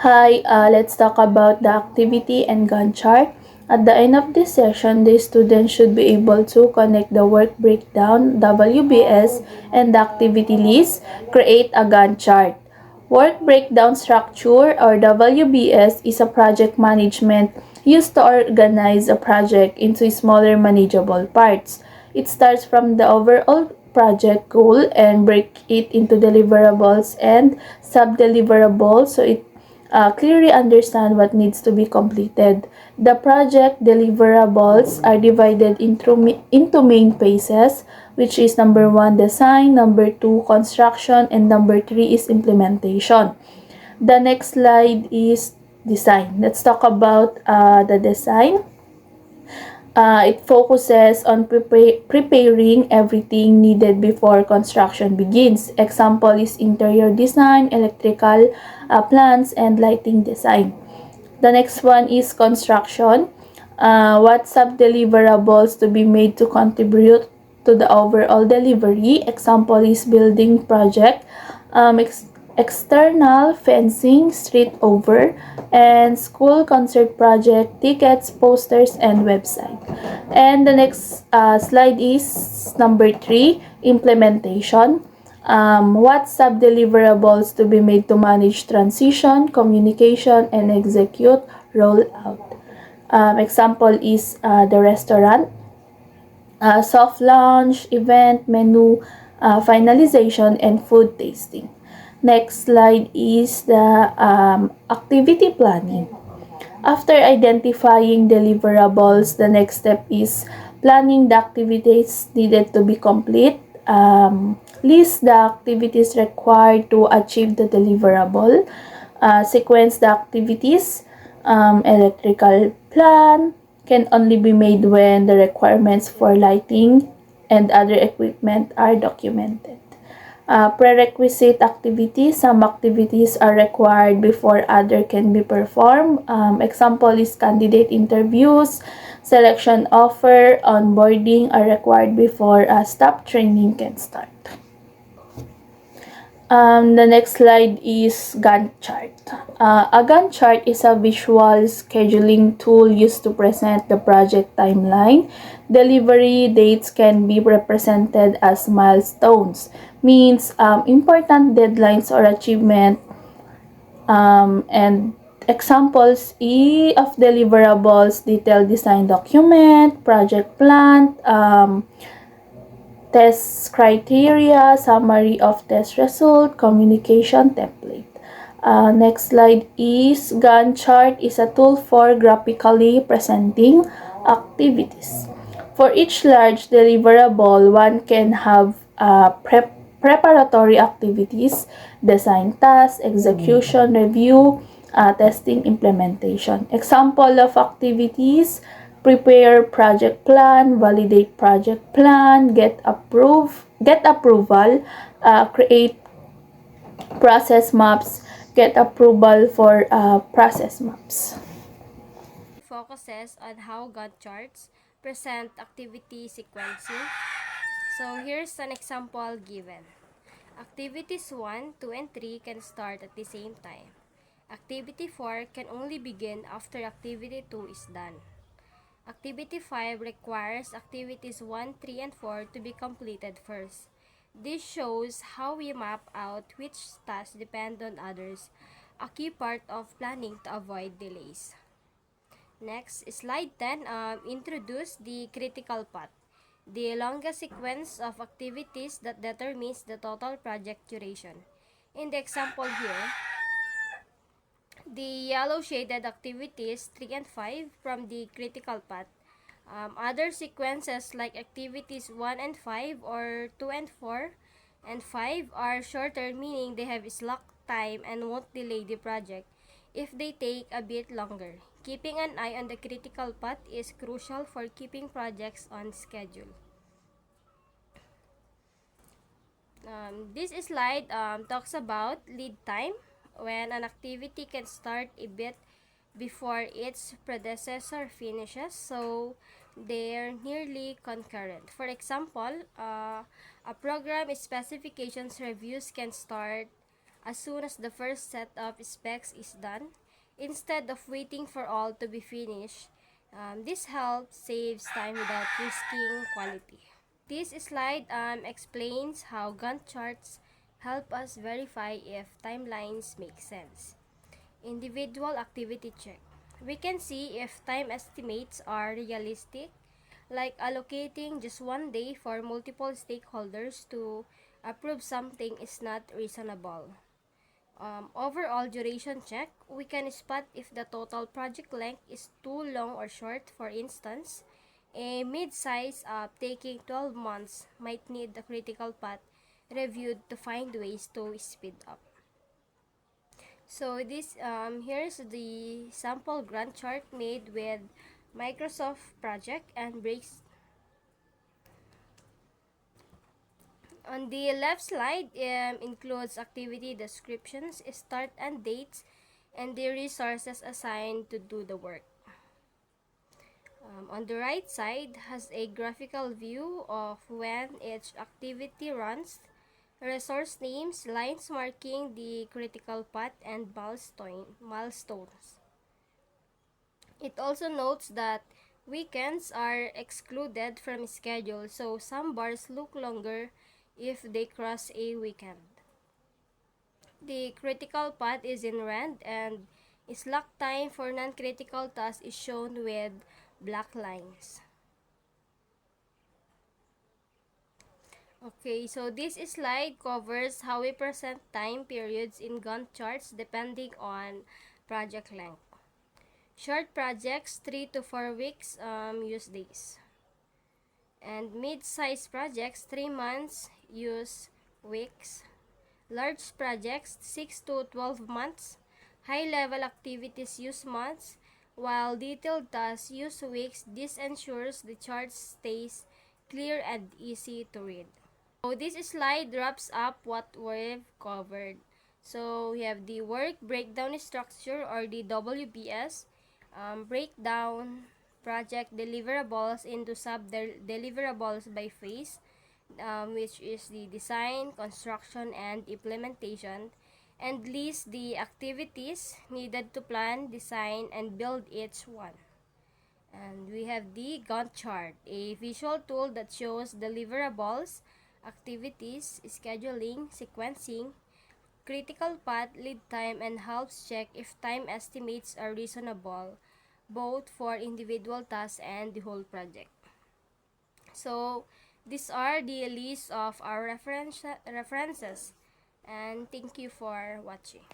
Hi, let's talk about the activity and Gantt chart. At the end of this session, the student should be able to connect the work breakdown, WBS, and the activity list, create a Gantt chart. Work breakdown structure or WBS is a project management used to organize a project into smaller manageable parts. It starts from the overall project goal and break it into deliverables and sub-deliverables so it clearly understand what needs to be completed. The project deliverables are divided into main phases, which is number 1, design, number 2, construction, and number 3 is implementation. The next slide is design. Let's talk about the design. It focuses on preparing everything needed before construction begins. Example is interior design, electrical plans, and lighting design. The next one is construction. What sub-deliverables to be made to contribute to the overall delivery. Example is building project, external fencing, street over, and school concert project, tickets, posters, and website. And the next slide is number 3, implementation. What sub-deliverables to be made to manage transition, communication, and execute rollout. Example is the restaurant, soft launch, event, menu, finalization, and food tasting. Next slide is the activity planning. After identifying deliverables, the next step is planning the activities needed to be complete. List the activities required to achieve the deliverable. Sequence the activities. Electrical plan can only be made when the requirements for lighting and other equipment are documented. Prerequisite activities. Some activities are required before other can be performed. Example is candidate interviews, selection offer, onboarding are required before staff training can start. The next slide is Gantt chart. A Gantt chart is a visual scheduling tool used to present the project timeline. Delivery dates can be represented as milestones, means important deadlines or achievement, and examples of deliverables, detailed design document, project plan, test criteria, summary of test result, communication template. Next slide is Gantt chart is a tool for graphically presenting activities. For each large deliverable, one can have preparatory activities, design tasks, execution, review, testing, implementation. Example of activities: prepare project plan, validate project plan, get approval, create process maps, get approval for process maps. Focuses on how Gantt charts present activity sequencing. So here's an example given. Activities 1, 2, and 3 can start at the same time. Activity 4 can only begin after activity 2 is done. Activity 5 requires activities 1, 3, and 4 to be completed first. This shows how we map out which tasks depend on others, a key part of planning to avoid delays. Next, slide 10 introduce the critical path, the longest sequence of activities that determines the total project duration. In the example here, the yellow shaded activities 3 and 5 from the critical path. Other sequences like activities 1 and 5 or 2 and 4 and 5 are shorter, meaning they have slack time and won't delay the project if they take a bit longer. Keeping an eye on the critical path is crucial for keeping projects on schedule. This slide talks about lead time, when an activity can start a bit before its predecessor finishes, so they're nearly concurrent. For example, a program specifications reviews can start as soon as the first set of specs is done, instead of waiting for all to be finished. This helps saves time without risking quality. This slide explains how Gantt charts help us verify if timelines make sense. Individual activity check. We can see if time estimates are realistic, like allocating just one day for multiple stakeholders to approve something is not reasonable. Overall duration check, we can spot if the total project length is too long or short. For instance, a mid-size taking 12 months might need the critical path reviewed to find ways to speed up. So this here's the sample Gantt chart made with Microsoft project and breaks. On the left slide includes activity descriptions, start and dates, and the resources assigned to do the work. On the right side has a graphical view of when each activity runs, resource names, lines marking the critical path, and milestones. It also notes that weekends are excluded from schedule, so some bars look longer if they cross a weekend. The critical path is in red, and slack time for non-critical tasks is shown with black lines. Okay, so this slide covers how we present time periods in Gantt charts depending on project length. Short projects, 3 to 4 weeks, use days. And mid-sized projects, 3 months, use weeks. Large projects, 6 to 12 months. High-level activities use months, while detailed tasks use weeks. This ensures the chart stays clear and easy to read. So this slide wraps up what we've covered. So we have the work breakdown structure, or the WBS, breakdown project deliverables into sub-deliverables by phase, which is the design, construction, and implementation, and list the activities needed to plan, design, and build each one. And we have the Gantt chart, a visual tool that shows deliverables, activities, scheduling, sequencing, critical path, lead time, and helps check if time estimates are reasonable, both for individual tasks and the whole project. So, these are the list of our references, and thank you for watching.